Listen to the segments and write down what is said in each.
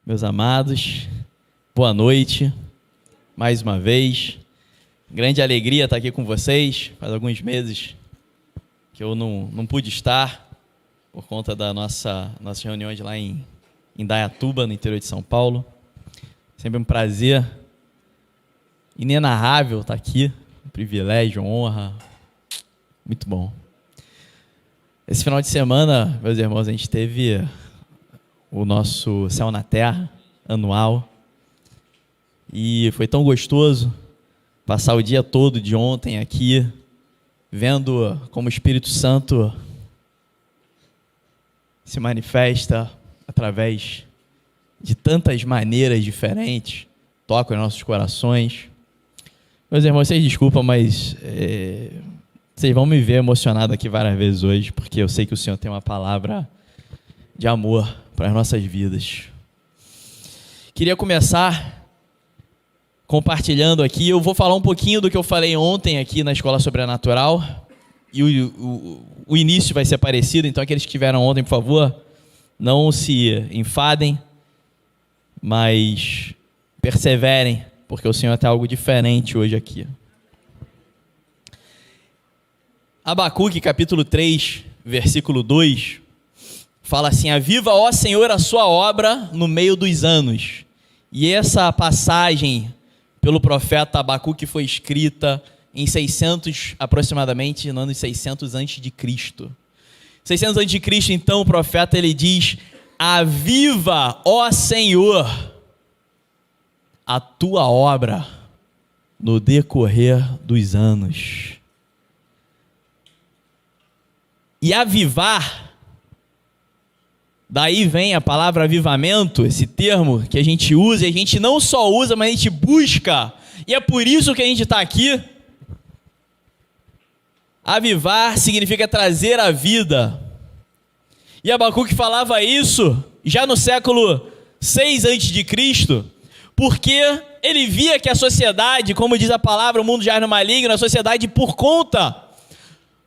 meus amados, boa noite, mais uma vez. Grande alegria estar aqui com vocês. Faz alguns meses que eu não pude estar por conta da nossa reunião lá em Indaiatuba, no interior de São Paulo. Sempre um prazer inenarrável estar aqui, um privilégio, honra, muito bom. Esse final de semana, meus irmãos, a gente teve o nosso Céu na Terra anual e foi tão gostoso passar o dia todo de ontem aqui, vendo como o Espírito Santo se manifesta através de tantas maneiras diferentes, toca os nossos corações. Meus irmãos, vocês desculpam, mas vocês vão me ver emocionado aqui várias vezes hoje, porque eu sei que o Senhor tem uma palavra de amor para as nossas vidas. Queria começar compartilhando aqui. Eu vou falar um pouquinho do que eu falei ontem aqui na Escola Sobrenatural, e o início vai ser parecido, então aqueles que estiveram ontem, por favor, não se enfadem, mas perseverem, porque o Senhor tem algo diferente hoje aqui. Abacuque, capítulo 3, versículo 2, fala assim: aviva, ó Senhor, a sua obra no meio dos anos. E essa passagem pelo profeta Abacuque foi escrita em 600, aproximadamente, no ano 600 a.C. 600 a.C., então, o profeta ele diz: aviva, ó Senhor, a tua obra no decorrer dos anos. E avivar, daí vem a palavra avivamento, esse termo que a gente usa, e a gente não só usa, mas a gente busca, e é por isso que a gente está aqui. Avivar significa trazer a vida. E Abacuque falava isso já no século 6 a.C., porque ele via que a sociedade, como diz a palavra, o mundo jaz no maligno, a sociedade, por conta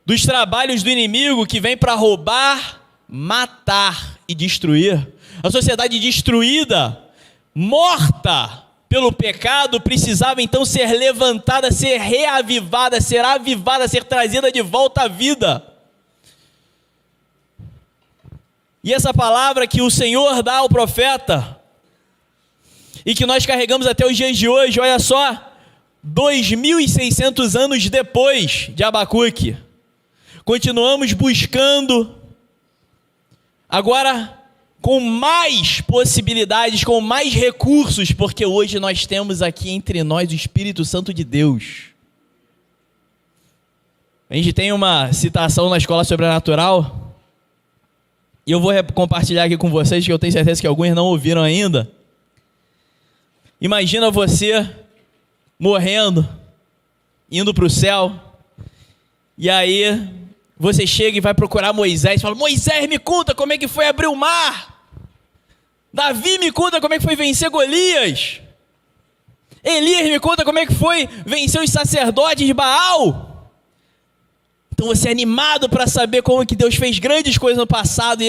dos trabalhos do inimigo que vem para roubar, matar e destruir, a sociedade destruída, morta pelo pecado, precisava então ser levantada, ser reavivada, ser avivada, ser trazida de volta à vida. E essa palavra que o Senhor dá ao profeta, e que nós carregamos até os dias de hoje, olha só, 2.600 anos depois de Abacuque, continuamos buscando, agora com mais possibilidades, com mais recursos, porque hoje nós temos aqui entre nós o Espírito Santo de Deus. A gente tem uma citação na Escola Sobrenatural, e eu vou compartilhar aqui com vocês, que eu tenho certeza que alguns não ouviram ainda. Imagina você morrendo, indo para o céu, e aí você chega e vai procurar Moisés, fala: Moisés, me conta como é que foi abrir o mar. Davi, me conta como é que foi vencer Golias. Elias, me conta como é que foi vencer os sacerdotes de Baal. Então você é animado para saber como que Deus fez grandes coisas no passado, e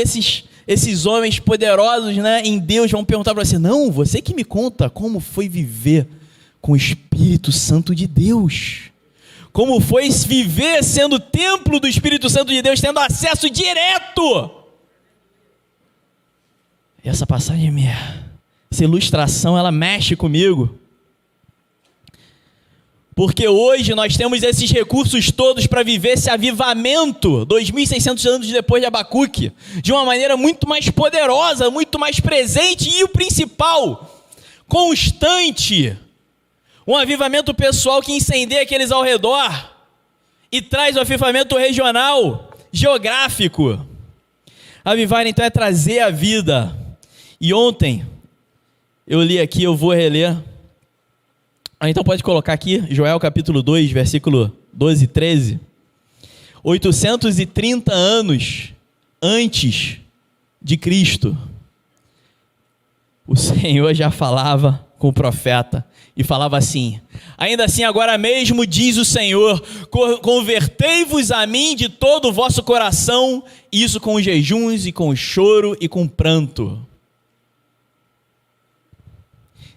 esses homens poderosos, né, em Deus vão perguntar para você: não, você que me conta como foi viver com o Espírito Santo de Deus. Como foi viver sendo templo do Espírito Santo de Deus, tendo acesso direto. Essa passagem, essa ilustração, ela mexe comigo. Porque hoje nós temos esses recursos todos para viver esse avivamento, 2.600 anos depois de Abacuque, de uma maneira muito mais poderosa, muito mais presente, e o principal, constante. Um avivamento pessoal que incendeia aqueles ao redor e traz o avivamento regional, geográfico. Avivar, então, é trazer a vida. E ontem, eu li aqui, eu vou reler. Então pode colocar aqui, Joel capítulo 2, versículo 12 e 13. 830 anos antes de Cristo, o Senhor já falava com o profeta, e falava assim: ainda assim agora mesmo diz o Senhor, convertei-vos a mim de todo o vosso coração, isso com jejuns e com choro e com pranto.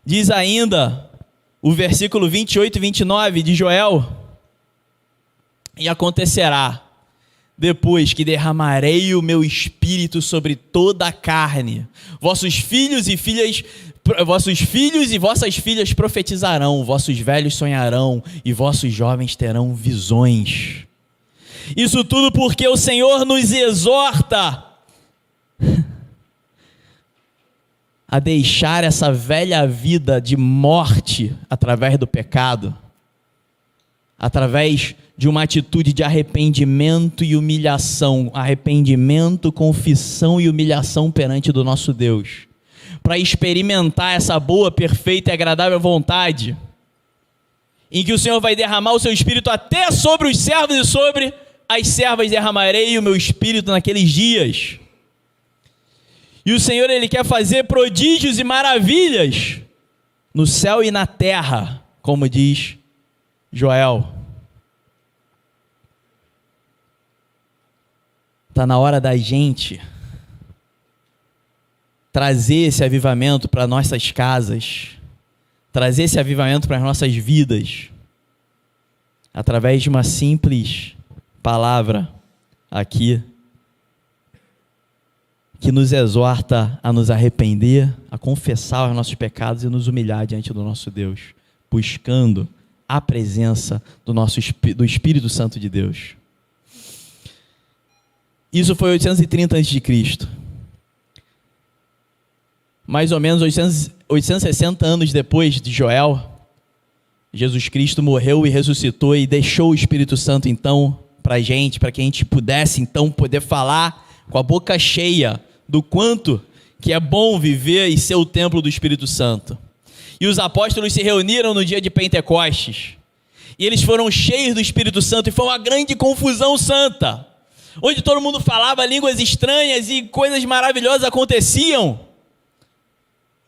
Diz ainda o versículo 28 e 29 de Joel: e acontecerá, depois que derramarei o meu espírito sobre toda a carne, vossos filhos e vossas filhas profetizarão, vossos velhos sonharão e vossos jovens terão visões. Isso tudo porque o Senhor nos exorta a deixar essa velha vida de morte através do pecado, através de uma atitude de arrependimento e humilhação, arrependimento, confissão e humilhação perante do nosso Deus, para experimentar essa boa, perfeita e agradável vontade, em que o Senhor vai derramar o seu Espírito até sobre os servos e sobre as servas derramarei o meu Espírito naqueles dias. E o Senhor, Ele quer fazer prodígios e maravilhas no céu e na terra, como diz Joel. Está na hora da gente trazer esse avivamento para nossas casas, trazer esse avivamento para as nossas vidas, através de uma simples palavra aqui, que nos exorta a nos arrepender, a confessar os nossos pecados e nos humilhar diante do nosso Deus, buscando a presença do Espírito Santo de Deus. Isso foi 830 a.C. Mais ou menos 860 anos depois de Joel, Jesus Cristo morreu e ressuscitou e deixou o Espírito Santo então para a gente, para que a gente pudesse então poder falar com a boca cheia do quanto que é bom viver e ser o templo do Espírito Santo. E os apóstolos se reuniram no dia de Pentecostes, e eles foram cheios do Espírito Santo, e foi uma grande confusão santa, onde todo mundo falava línguas estranhas e coisas maravilhosas aconteciam.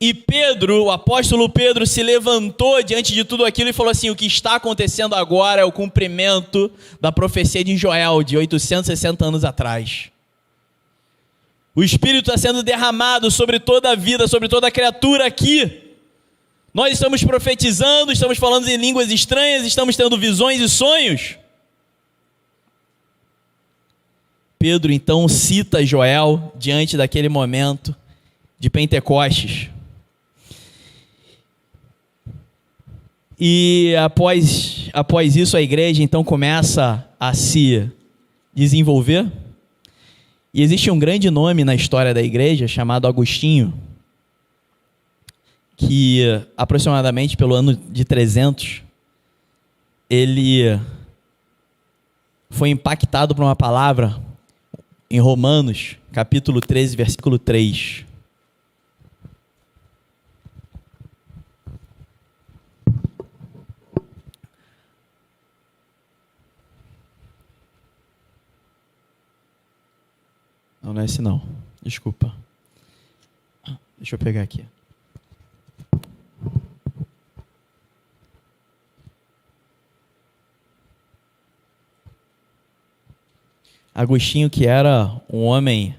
E Pedro, o apóstolo Pedro, se levantou diante de tudo aquilo e falou assim: o que está acontecendo agora é o cumprimento da profecia de Joel, de 860 anos atrás. O Espírito está sendo derramado sobre toda a vida, sobre toda a criatura aqui. Nós estamos profetizando, estamos falando em línguas estranhas, estamos tendo visões e sonhos. Pedro então cita Joel diante daquele momento de Pentecostes. E após isso a igreja então começa a se desenvolver. E existe um grande nome na história da igreja chamado Agostinho, que aproximadamente pelo ano de 300, ele foi impactado por uma palavra em Romanos, capítulo 13, versículo 3. Não é esse não, desculpa. Deixa eu pegar aqui. Agostinho, que era um homem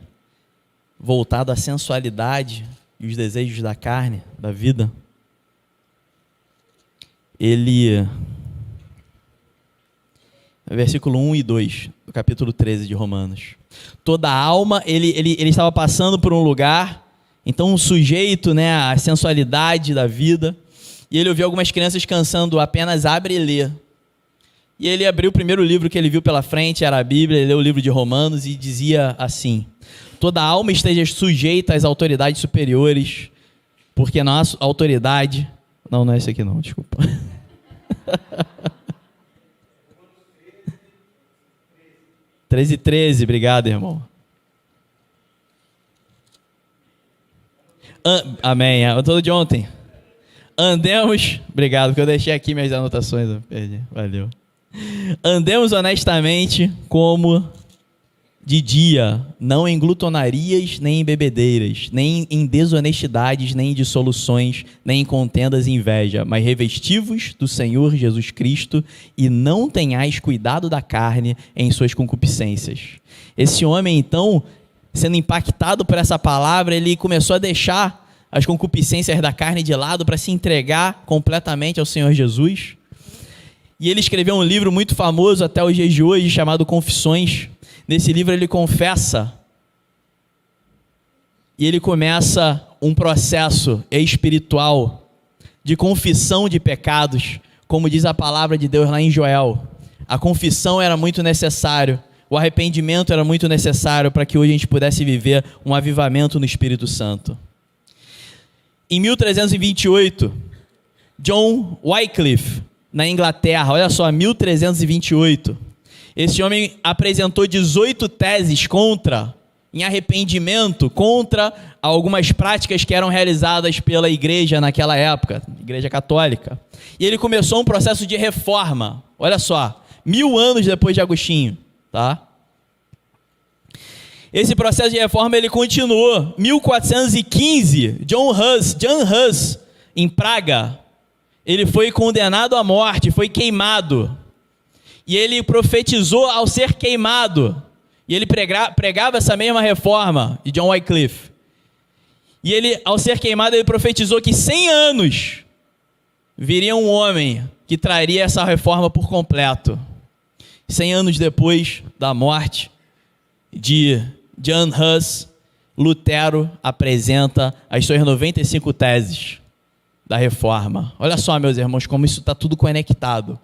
voltado à sensualidade e os desejos da carne, da vida, ele, versículo 1 e 2, do capítulo 13 de Romanos. Toda a alma, ele estava passando por um lugar, então sujeito, né, à sensualidade da vida, e ele ouviu algumas crianças cantando apenas abre e lê. E ele abriu o primeiro livro que ele viu pela frente, era a Bíblia, ele leu o livro de Romanos e dizia assim: toda alma esteja sujeita às autoridades superiores, porque nossa autoridade... Não é esse aqui não, desculpa. 13:13, obrigado, irmão. Amém, todo de ontem. Andemos, obrigado, porque eu deixei aqui minhas anotações, eu perdi, valeu. Andemos honestamente como de dia, não em glutonarias, nem em bebedeiras, nem em desonestidades, nem em dissoluções, nem em contendas e inveja, mas revestivos do Senhor Jesus Cristo e não tenhais cuidado da carne em suas concupiscências. Esse homem, então, sendo impactado por essa palavra, ele começou a deixar as concupiscências da carne de lado para se entregar completamente ao Senhor Jesus. E ele escreveu um livro muito famoso até os dias de hoje, chamado Confissões. Nesse livro ele confessa e ele começa um processo espiritual de confissão de pecados, como diz a palavra de Deus lá em Joel. A confissão era muito necessário, o arrependimento era muito necessário para que hoje a gente pudesse viver um avivamento no Espírito Santo. Em 1328, John Wycliffe, na Inglaterra, olha só, 1328, esse homem apresentou 18 teses em arrependimento, contra algumas práticas que eram realizadas pela igreja naquela época, igreja católica. E ele começou um processo de reforma, olha só, 1000 anos depois de Agostinho, tá? Esse processo de reforma ele continuou. 1415, John Hus, em Praga, ele foi condenado à morte, foi queimado. E ele profetizou ao ser queimado. E ele pregava essa mesma reforma de John Wycliffe. E ele, ao ser queimado, ele profetizou que 100 anos viria um homem que traria essa reforma por completo. 100 anos depois da morte de John Hus, Lutero apresenta as suas 95 teses da reforma. Olha só, meus irmãos, como isso está tudo conectado.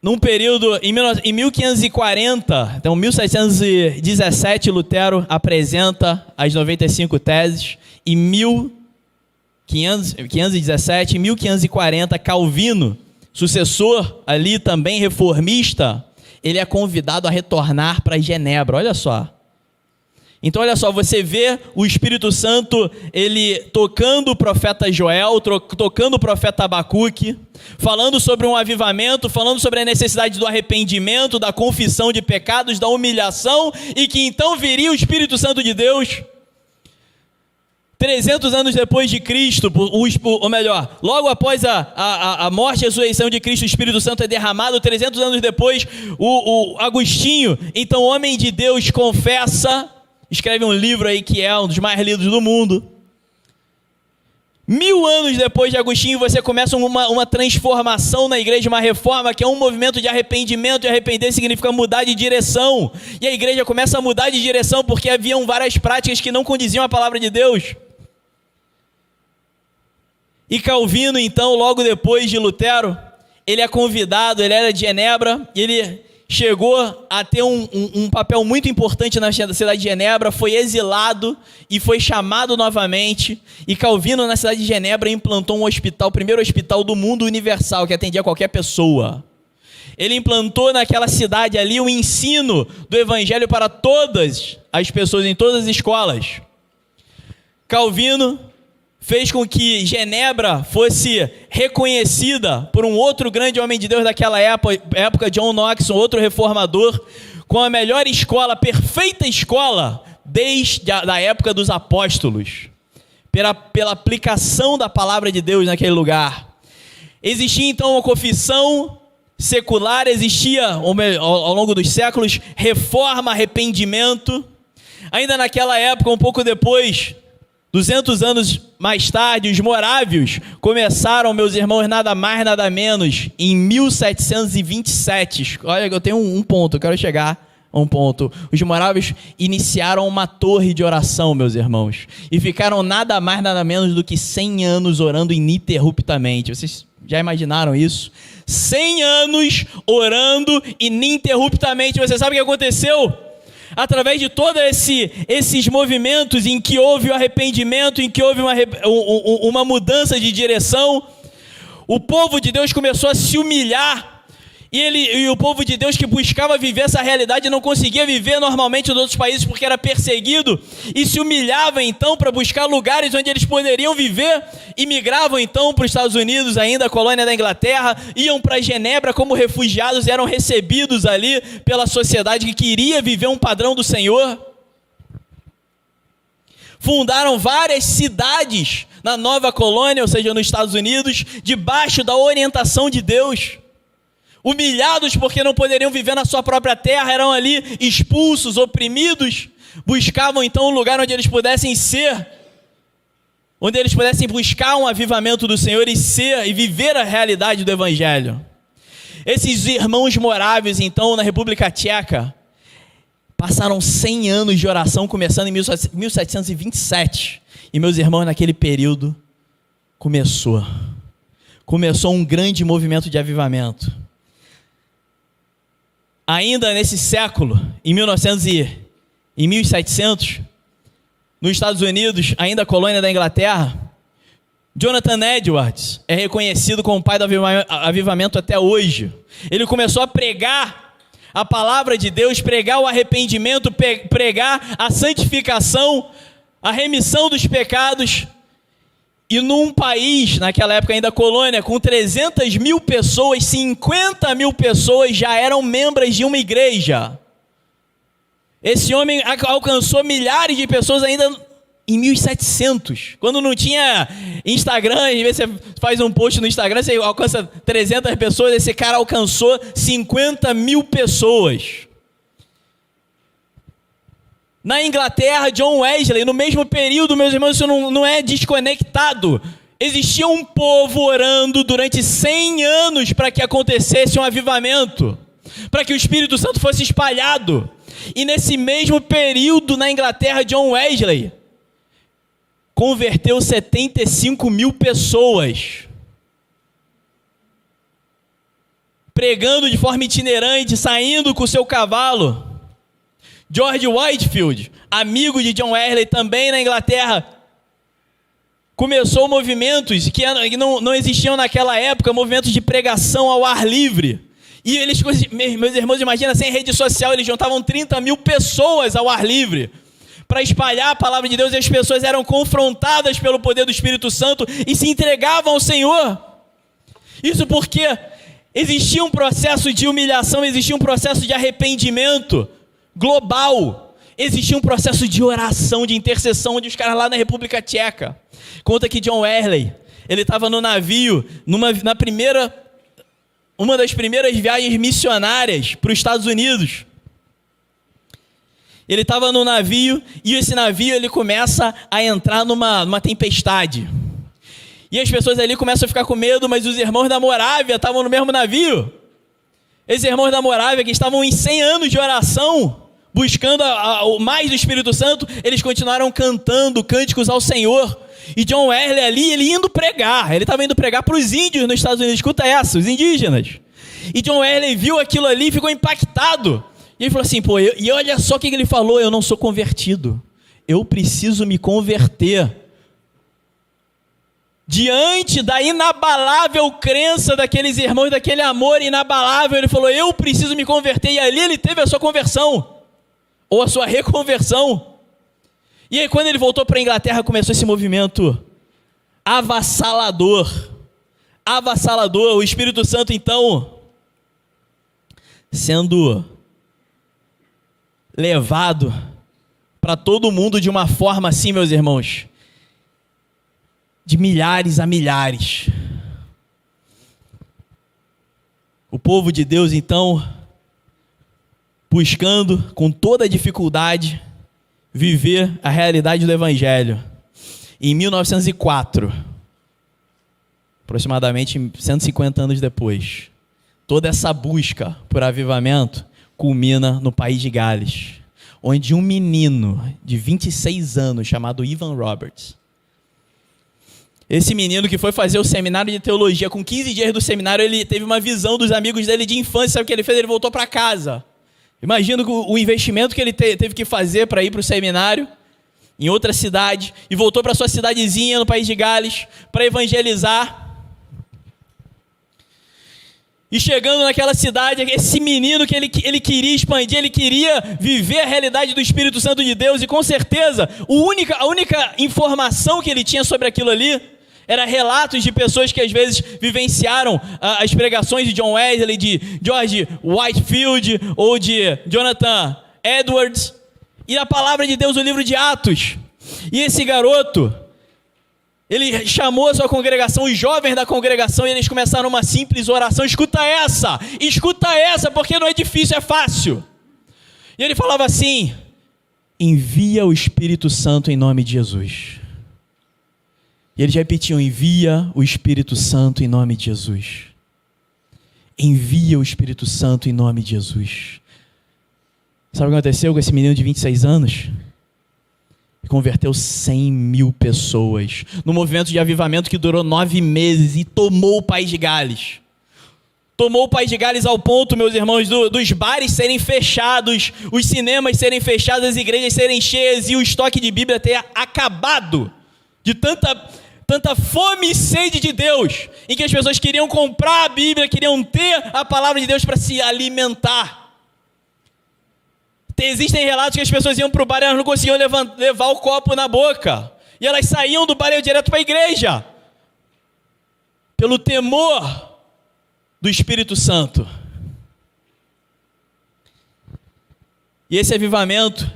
Num período, em 1540, então 1717, Lutero apresenta as 95 teses. Em 1517, em 1540, Calvino, sucessor ali também reformista, ele é convidado a retornar para Genebra, olha só. Então olha só, você vê o Espírito Santo, ele tocando o profeta Joel, tocando o profeta Abacuque, falando sobre um avivamento, falando sobre a necessidade do arrependimento, da confissão de pecados, da humilhação, e que então viria o Espírito Santo de Deus. 300 anos depois de Cristo, ou melhor, logo após a morte e a ressurreição de Cristo, o Espírito Santo é derramado. 300 anos depois, o Agostinho, então homem de Deus, confessa, escreve um livro aí que é um dos mais lidos do mundo. 1000 anos depois de Agostinho, você começa uma transformação na igreja, uma reforma, que é um movimento de arrependimento, e arrepender significa mudar de direção. E a igreja começa a mudar de direção porque haviam várias práticas que não condiziam a palavra de Deus. E Calvino, então, logo depois de Lutero, ele é convidado, ele era de Genebra, e ele chegou a ter um papel muito importante na cidade de Genebra, foi exilado e foi chamado novamente. E Calvino, na cidade de Genebra, implantou um hospital, o primeiro hospital do mundo universal, que atendia qualquer pessoa. Ele implantou naquela cidade ali o ensino do evangelho para todas as pessoas, em todas as escolas. Calvino fez com que Genebra fosse reconhecida por um outro grande homem de Deus daquela época, John Knox, um outro reformador, com a melhor escola, perfeita escola, desde a época dos apóstolos, pela aplicação da palavra de Deus naquele lugar. Existia então uma confissão secular, existia ao longo dos séculos reforma, arrependimento. Ainda naquela época, um pouco depois, 200 anos mais tarde, os morávios começaram, meus irmãos, nada mais, nada menos, em 1727. Olha, eu tenho um ponto, eu quero chegar a um ponto. Os morávios iniciaram uma torre de oração, meus irmãos, e ficaram nada mais, nada menos do que 100 anos orando ininterruptamente. Vocês já imaginaram isso? 100 anos orando ininterruptamente. Você sabe o que aconteceu? Através de todos esses movimentos em que houve o arrependimento, em que houve uma mudança de direção, o povo de Deus começou a se humilhar. E o povo de Deus que buscava viver essa realidade não conseguia viver normalmente nos outros países porque era perseguido, e se humilhava então para buscar lugares onde eles poderiam viver, e migravam então para os Estados Unidos, ainda a colônia da Inglaterra, iam para Genebra como refugiados, eram recebidos ali pela sociedade que queria viver um padrão do Senhor. Fundaram várias cidades na nova colônia, ou seja, nos Estados Unidos, debaixo da orientação de Deus. humilhados porque não poderiam viver na sua própria terra, eram ali expulsos, oprimidos, buscavam então um lugar onde eles pudessem ser, onde eles pudessem buscar um avivamento do Senhor e ser e viver a realidade do Evangelho. Esses irmãos moráveis, então, na República Tcheca, passaram 100 anos de oração, começando em 1727. E, meus irmãos, naquele período, começou um grande movimento de avivamento. Ainda nesse século, em 1700, nos Estados Unidos, ainda colônia da Inglaterra, Jonathan Edwards é reconhecido como o pai do avivamento até hoje. Ele começou a pregar a palavra de Deus, pregar o arrependimento, pregar a santificação, a remissão dos pecados. E num país, naquela época ainda colônia, com 300 mil pessoas, 50 mil pessoas já eram membros de uma igreja. Esse homem alcançou milhares de pessoas ainda em 1700, quando não tinha Instagram. Às vezes você faz um post no Instagram, você alcança 300 pessoas, esse cara alcançou 50 mil pessoas. Na Inglaterra, John Wesley, no mesmo período, meus irmãos, isso não é desconectado. Existia um povo orando durante 100 anos para que acontecesse um avivamento, para que o Espírito Santo fosse espalhado. E nesse mesmo período, na Inglaterra, John Wesley converteu 75 mil pessoas, pregando de forma itinerante, saindo com o seu cavalo. George Whitefield, amigo de John Wesley, também na Inglaterra, começou movimentos que não existiam naquela época, movimentos de pregação ao ar livre. E eles, meus irmãos, imagina, sem rede social, eles juntavam 30 mil pessoas ao ar livre para espalhar a palavra de Deus, e as pessoas eram confrontadas pelo poder do Espírito Santo e se entregavam ao Senhor. Isso porque existia um processo de humilhação, existia um processo de arrependimento global, existia um processo de oração, de intercessão, onde os caras lá na República Tcheca, conta que John Wesley, ele estava no navio, uma das primeiras viagens missionárias para os Estados Unidos. Ele estava no navio, e esse navio ele começa a entrar numa tempestade. E as pessoas ali começam a ficar com medo, mas os irmãos da Morávia estavam no mesmo navio. Esses irmãos da Morávia, que estavam em 100 anos de oração, buscando o mais do Espírito Santo, eles continuaram cantando cânticos ao Senhor. E John Wesley ali, ele indo pregar, ele estava indo pregar para os índios nos Estados Unidos, escuta essa, os indígenas. E John Wesley viu aquilo ali e ficou impactado. E ele falou assim, e olha só o que ele falou: eu não sou convertido, eu preciso me converter. Diante da inabalável crença daqueles irmãos, daquele amor inabalável, ele falou, eu preciso me converter. E ali ele teve a sua conversão, ou a sua reconversão. E aí quando ele voltou para a Inglaterra, começou esse movimento avassalador. O Espírito Santo então sendo levado para todo mundo de uma forma assim, meus irmãos, de milhares a milhares. O povo de Deus então buscando com toda a dificuldade viver a realidade do Evangelho. Em 1904, aproximadamente 150 anos depois, toda essa busca por avivamento culmina no país de Gales, onde um menino de 26 anos chamado Evan Roberts, esse menino que foi fazer o seminário de teologia, com 15 dias do seminário, ele teve uma visão dos amigos dele de infância. Sabe o que ele fez? Ele voltou para casa. Imagina o investimento que ele teve que fazer para ir para o seminário em outra cidade, e voltou para sua cidadezinha no país de Gales para evangelizar. E chegando naquela cidade, esse menino que ele queria expandir, ele queria viver a realidade do Espírito Santo de Deus, e com certeza a única informação que ele tinha sobre aquilo ali era relatos de pessoas que às vezes vivenciaram as pregações de John Wesley, de George Whitefield ou de Jonathan Edwards, e a palavra de Deus, o livro de Atos. E esse garoto, Ele chamou a sua congregação, os jovens da congregação, e eles começaram uma simples oração. Escuta essa, porque não é difícil, é fácil. E ele falava assim: envia o Espírito Santo em nome de Jesus. E eles repetiam: envia o Espírito Santo em nome de Jesus. Envia o Espírito Santo em nome de Jesus. Sabe o que aconteceu com esse menino de 26 anos? Converteu 100 mil pessoas no movimento de avivamento que durou 9 meses e tomou o país de Gales. Tomou o país de Gales ao ponto, meus irmãos, dos bares serem fechados, os cinemas serem fechados, as igrejas serem cheias e o estoque de Bíblia ter acabado de tanta fome e sede de Deus, em que as pessoas queriam comprar a Bíblia, queriam ter a palavra de Deus para se alimentar. Existem relatos que as pessoas iam para o bar e elas não conseguiam levar o copo na boca. E elas saíam do bar e iam direto para a igreja. Pelo temor do Espírito Santo. E esse avivamento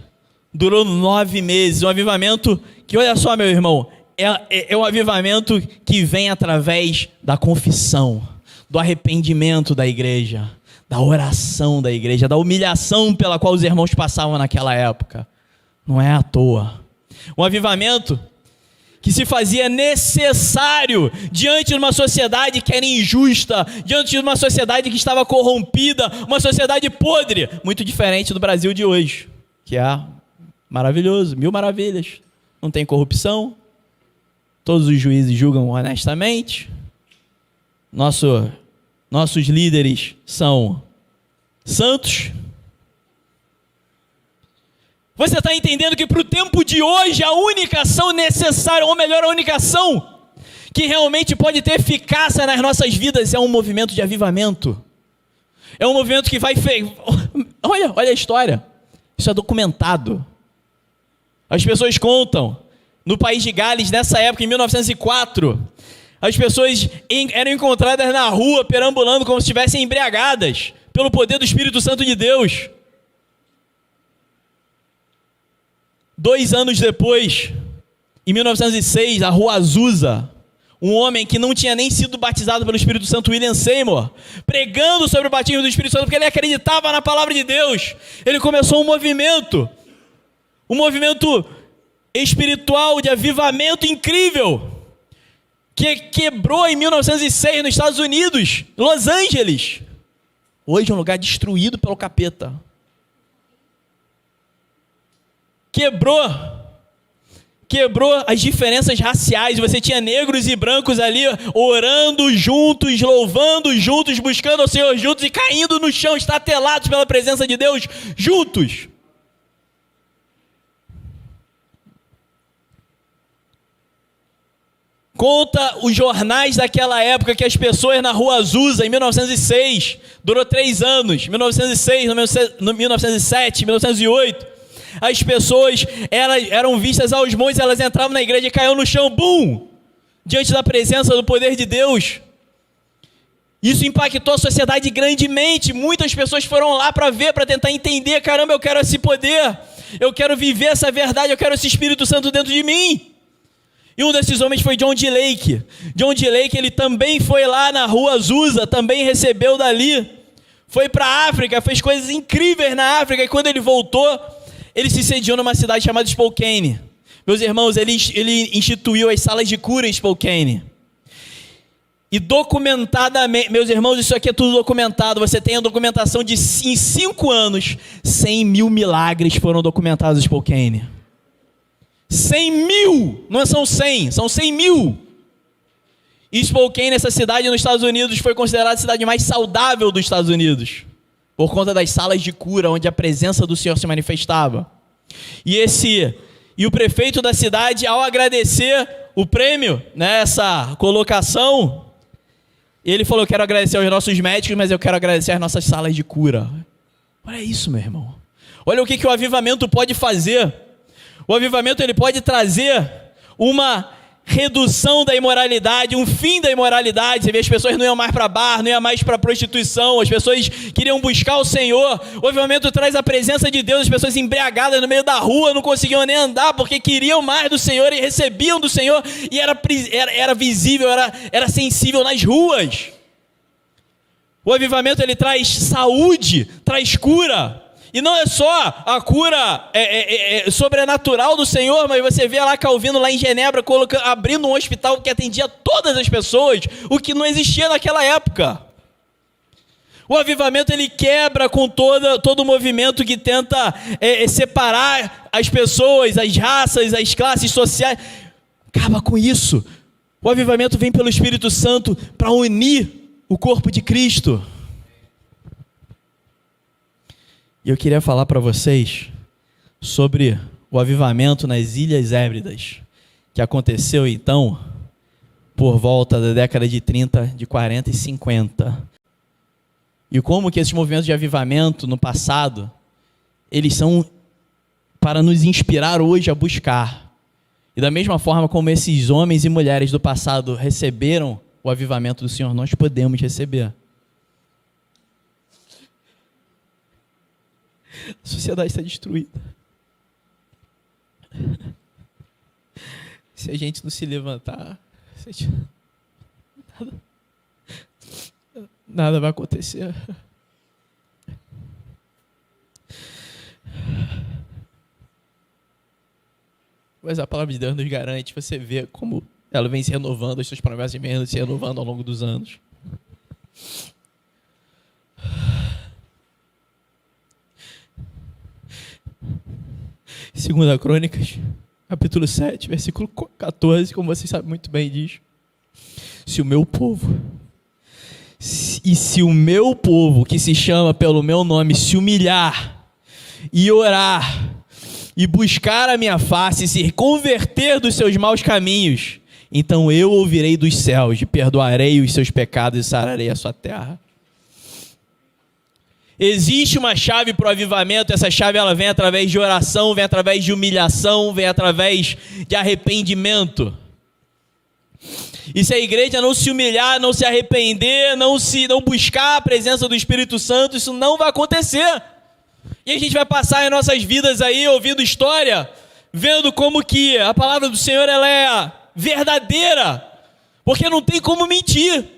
durou 9 meses. Um avivamento que, olha só, meu irmão, é um avivamento que vem através da confissão, do arrependimento da igreja, da oração da igreja, da humilhação pela qual os irmãos passavam naquela época. Não é à toa. Um avivamento que se fazia necessário diante de uma sociedade que era injusta, diante de uma sociedade que estava corrompida, uma sociedade podre, muito diferente do Brasil de hoje, que é maravilhoso, 1000 maravilhas. Não tem corrupção, todos os juízes julgam honestamente, nossos líderes são santos. Você está entendendo que para o tempo de hoje a única ação necessária, ou melhor, a única ação que realmente pode ter eficácia nas nossas vidas é um movimento de avivamento. É um movimento que vai... Olha a história. Isso é documentado. As pessoas contam, no país de Gales, nessa época, em 1904... as pessoas eram encontradas na rua, perambulando como se estivessem embriagadas, pelo poder do Espírito Santo de Deus. 2 anos depois, em 1906, a rua Azusa, um homem que não tinha nem sido batizado pelo Espírito Santo, William Seymour, pregando sobre o batismo do Espírito Santo, porque ele acreditava na palavra de Deus, ele começou um movimento espiritual de avivamento incrível, que quebrou em 1906 nos Estados Unidos, Los Angeles. Hoje é um lugar destruído pelo capeta. Quebrou as diferenças raciais. Você tinha negros e brancos ali orando juntos, louvando juntos, buscando ao Senhor juntos e caindo no chão, estatelados pela presença de Deus juntos. Conta os jornais daquela época que as pessoas na rua Azusa, em 1906, durou 3 anos, 1906, 1907, 1908, as pessoas eram vistas aos montes, elas entravam na igreja e caíam no chão, bum, diante da presença do poder de Deus. Isso impactou a sociedade grandemente, muitas pessoas foram lá para ver, para tentar entender, caramba, eu quero esse poder, eu quero viver essa verdade, eu quero esse Espírito Santo dentro de mim. E um desses homens foi John D. Lake. John D. Lake, ele também foi lá na rua Azusa, também recebeu dali. Foi para a África, fez coisas incríveis na África. E quando ele voltou, ele se sediou numa cidade chamada Spokane. Meus irmãos, ele instituiu as salas de cura em Spokane. E documentadamente, meus irmãos, isso aqui é tudo documentado. Você tem a documentação de em 5 anos, 100 mil milagres foram documentados em Spokane. 100 mil, não são 100, são 100 mil. E Spokane, essa cidade nos Estados Unidos, foi considerada a cidade mais saudável dos Estados Unidos, por conta das salas de cura, onde a presença do Senhor se manifestava. E o prefeito da cidade, ao agradecer o prêmio, né, essa colocação, ele falou: eu quero agradecer aos nossos médicos, mas eu quero agradecer às nossas salas de cura. Olha isso, meu irmão. Olha o que o avivamento pode fazer. O avivamento, ele pode trazer uma redução da imoralidade, um fim da imoralidade. Você vê, as pessoas não iam mais para bar, não iam mais para prostituição, as pessoas queriam buscar o Senhor. O avivamento traz a presença de Deus, as pessoas embriagadas no meio da rua, não conseguiam nem andar, porque queriam mais do Senhor e recebiam do Senhor, e era visível, era sensível nas ruas. O avivamento, ele traz saúde, traz cura. E não é só a cura sobrenatural do Senhor, mas você vê lá Calvino, lá em Genebra, abrindo um hospital que atendia todas as pessoas, o que não existia naquela época. O avivamento, ele quebra com todo o movimento que tenta separar as pessoas, as raças, as classes sociais. Acaba com isso. O avivamento vem pelo Espírito Santo para unir o corpo de Cristo. E eu queria falar para vocês sobre o avivamento nas Ilhas Hébridas, que aconteceu então por volta da década de 30, de 40 e 50. E como que esses movimentos de avivamento no passado, eles são para nos inspirar hoje a buscar. E da mesma forma como esses homens e mulheres do passado receberam o avivamento do Senhor, nós podemos receber. A sociedade está destruída. Se a gente não se levantar, nada vai acontecer. Mas a palavra de Deus nos garante, você vê como ela vem se renovando, as suas promessas vêm se renovando ao longo dos anos. Segunda Crônicas, capítulo 7, versículo 14, como vocês sabem muito bem, diz: se o meu povo, que se chama pelo meu nome, se humilhar e orar e buscar a minha face e se converter dos seus maus caminhos, então eu ouvirei dos céus e perdoarei os seus pecados e sararei a sua terra. Existe uma chave para o avivamento. Essa chave, ela vem através de oração, vem através de humilhação, vem através de arrependimento. E se a igreja não se humilhar, não se arrepender, não buscar a presença do Espírito Santo, isso não vai acontecer. E a gente vai passar em nossas vidas aí, ouvindo história, vendo como que a palavra do Senhor, ela é verdadeira, porque não tem como mentir.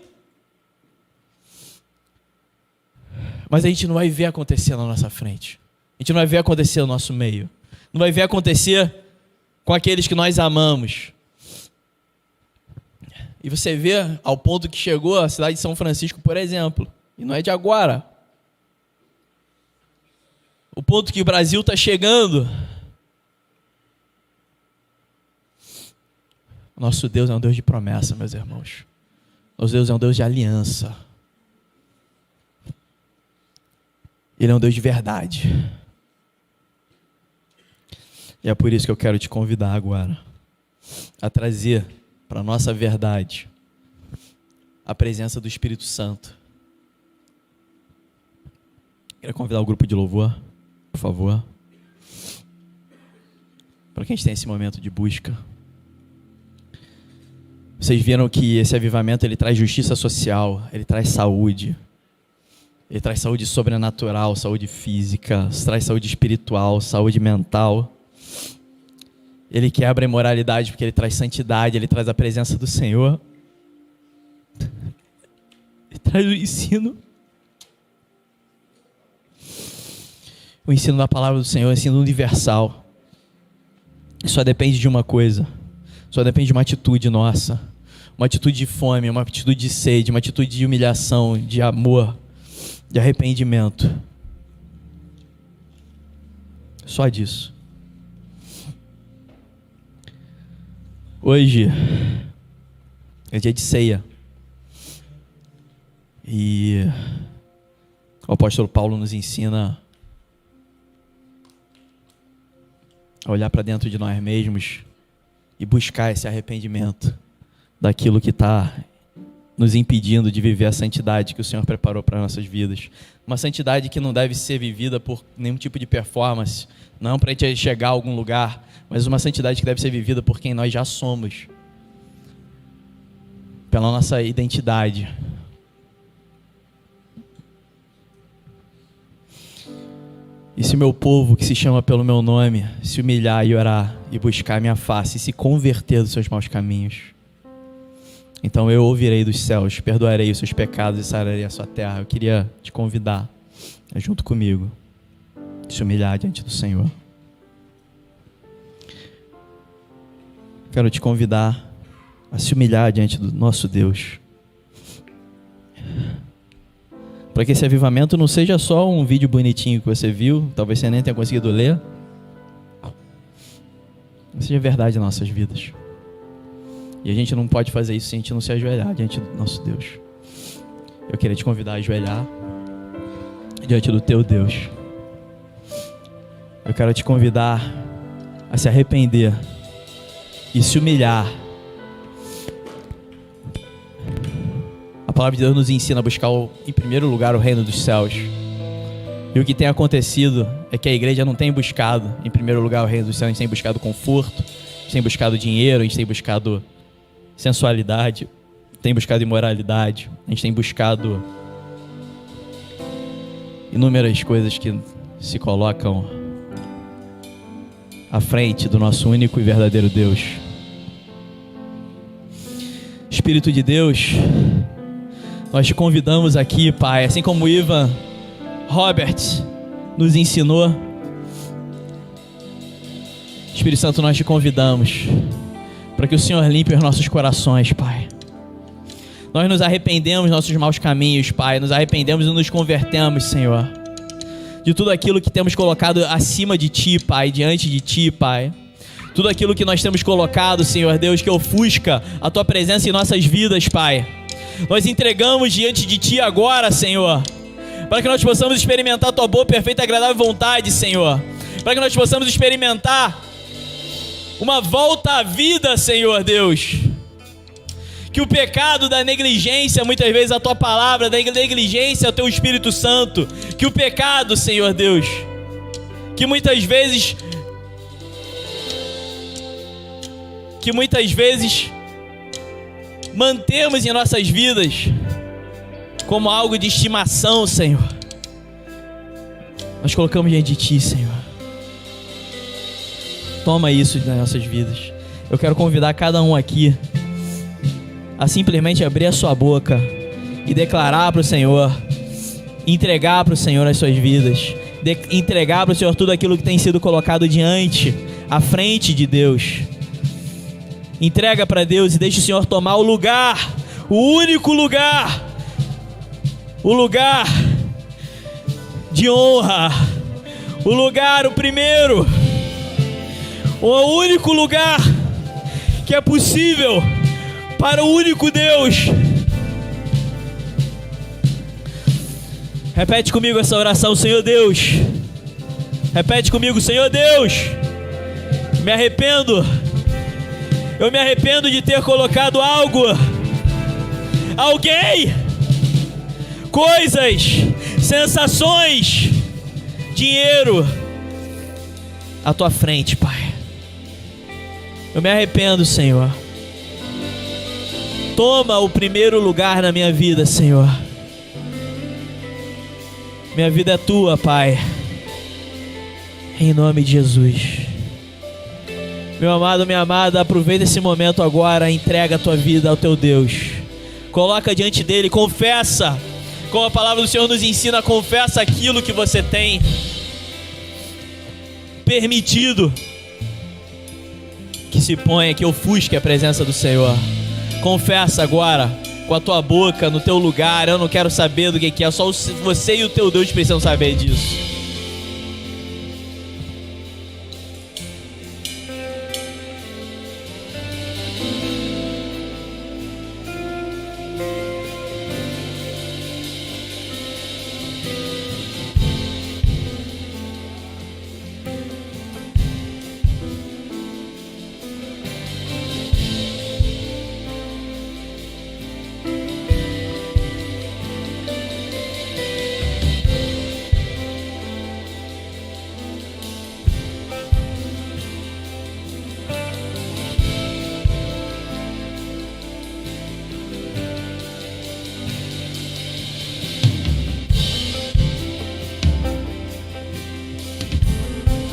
Mas a gente não vai ver acontecer na nossa frente. A gente não vai ver acontecer no nosso meio. Não vai ver acontecer com aqueles que nós amamos. E você vê ao ponto que chegou a cidade de São Francisco, por exemplo. E não é de agora. O ponto que o Brasil está chegando. Nosso Deus é um Deus de promessa, meus irmãos. Nosso Deus é um Deus de aliança. Ele é um Deus de verdade. E é por isso que eu quero te convidar agora a trazer para a nossa verdade a presença do Espírito Santo. Quero convidar o grupo de louvor, por favor, para que a gente tenha esse momento de busca. Vocês viram que esse avivamento, ele traz justiça social, ele traz saúde. Ele traz saúde sobrenatural, saúde física, traz saúde espiritual, saúde mental. Ele quebra a imoralidade porque ele traz santidade, ele traz a presença do Senhor. Ele traz o ensino. O ensino da palavra do Senhor, o ensino universal. Só depende de uma coisa. Só depende de uma atitude nossa. Uma atitude de fome, uma atitude de sede, uma atitude de humilhação, de amor, de arrependimento. Só disso. Hoje é dia de ceia. E o apóstolo Paulo nos ensina a olhar para dentro de nós mesmos e buscar esse arrependimento daquilo que está nos impedindo de viver a santidade que o Senhor preparou para nossas vidas. Uma santidade que não deve ser vivida por nenhum tipo de performance, não para a gente chegar a algum lugar, mas uma santidade que deve ser vivida por quem nós já somos. pela nossa identidade. E se o meu povo, que se chama pelo meu nome, se humilhar e orar e buscar a minha face e se converter dos seus maus caminhos, então eu ouvirei dos céus, perdoarei os seus pecados e sararei a sua terra. Eu queria te convidar, junto comigo, a se humilhar diante do Senhor. Quero te convidar a se humilhar diante do nosso Deus, para que esse avivamento não seja só um vídeo bonitinho que você viu, talvez você nem tenha conseguido ler, mas seja verdade em nossas vidas. E a gente não pode fazer isso se a gente não se ajoelhar diante do nosso Deus. Eu queria te convidar a ajoelhar diante do teu Deus. Eu quero te convidar a se arrepender e se humilhar. A palavra de Deus nos ensina a buscar em primeiro lugar o reino dos céus. E o que tem acontecido é que a igreja não tem buscado em primeiro lugar o reino dos céus. A gente tem buscado conforto, a gente tem buscado dinheiro, a gente tem buscado sensualidade, tem buscado imoralidade, a gente tem buscado inúmeras coisas que se colocam à frente do nosso único e verdadeiro Deus. Espírito de Deus, nós te convidamos aqui, Pai, assim como o Ivan Robert nos ensinou. Espírito Santo, nós te convidamos para que o Senhor limpe os nossos corações, Pai. Nós nos arrependemos dos nossos maus caminhos, Pai. Nos arrependemos e nos convertemos, Senhor, de tudo aquilo que temos colocado acima de Ti, Pai, diante de Ti, Pai. Tudo aquilo que nós temos colocado, Senhor Deus, que ofusca a Tua presença em nossas vidas, Pai. Nós entregamos diante de Ti agora, Senhor, para que nós possamos experimentar a Tua boa, perfeita e agradável vontade, Senhor. Para que nós possamos experimentar uma volta à vida, Senhor Deus. Que o pecado da negligência, muitas vezes a Tua palavra, da negligência ao Teu Espírito Santo, que o pecado, Senhor Deus, que muitas vezes mantemos em nossas vidas como algo de estimação, Senhor, nós colocamos diante de Ti, Senhor. Toma isso nas nossas vidas. Eu quero convidar cada um aqui a simplesmente abrir a sua boca e declarar para o Senhor, entregar para o Senhor as suas vidas, entregar para o Senhor tudo aquilo que tem sido colocado diante, à frente de Deus. Entrega para Deus e deixa o Senhor tomar o lugar, o único lugar, o lugar de honra, o lugar, o primeiro, o único lugar que é possível para o único Deus. Repete comigo essa oração, Senhor Deus. Repete comigo, Senhor Deus. Me arrependo. Eu me arrependo de ter colocado algo, alguém, coisas, sensações, dinheiro à Tua frente, Pai. Eu me arrependo, Senhor. Toma o primeiro lugar na minha vida, Senhor. Minha vida é Tua, Pai. Em nome de Jesus. Meu amado, minha amada, aproveita esse momento agora, entrega a tua vida ao teu Deus. Coloca diante dele, confessa, como a palavra do Senhor nos ensina, confessa aquilo que você tem permitido que se ponha, que ofusque a presença do Senhor. Confessa agora, com a tua boca, no teu lugar. Eu não quero saber do que é, só você e o teu Deus precisam saber disso.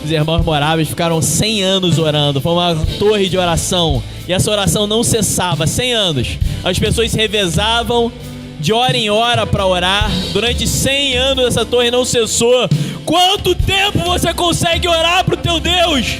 Os irmãos moráveis ficaram 100 anos orando. Foi uma torre de oração. E essa oração não cessava, 100 anos. As pessoas se revezavam de hora em hora para orar. Durante 100 anos essa torre não cessou. Quanto tempo você consegue orar para o teu Deus?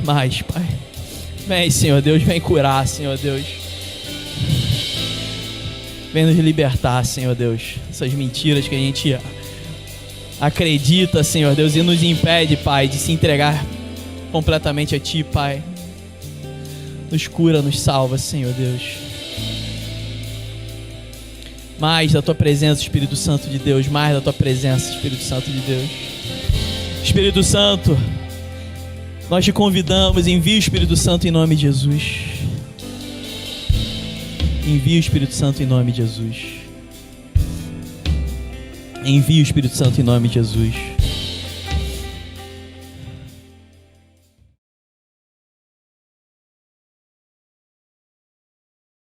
Mais, Pai. Vem, Senhor Deus, vem curar, Senhor Deus. Vem nos libertar, Senhor Deus. Essas mentiras que a gente acredita, Senhor Deus, e nos impede, Pai, de se entregar completamente a Ti, Pai. Nos cura, nos salva, Senhor Deus. Mais da Tua presença, Espírito Santo de Deus. Mais da Tua presença, Espírito Santo de Deus. Espírito Santo, nós te convidamos, envia o Espírito Santo em nome de Jesus. Envia o Espírito Santo em nome de Jesus. Envia o Espírito Santo em nome de Jesus.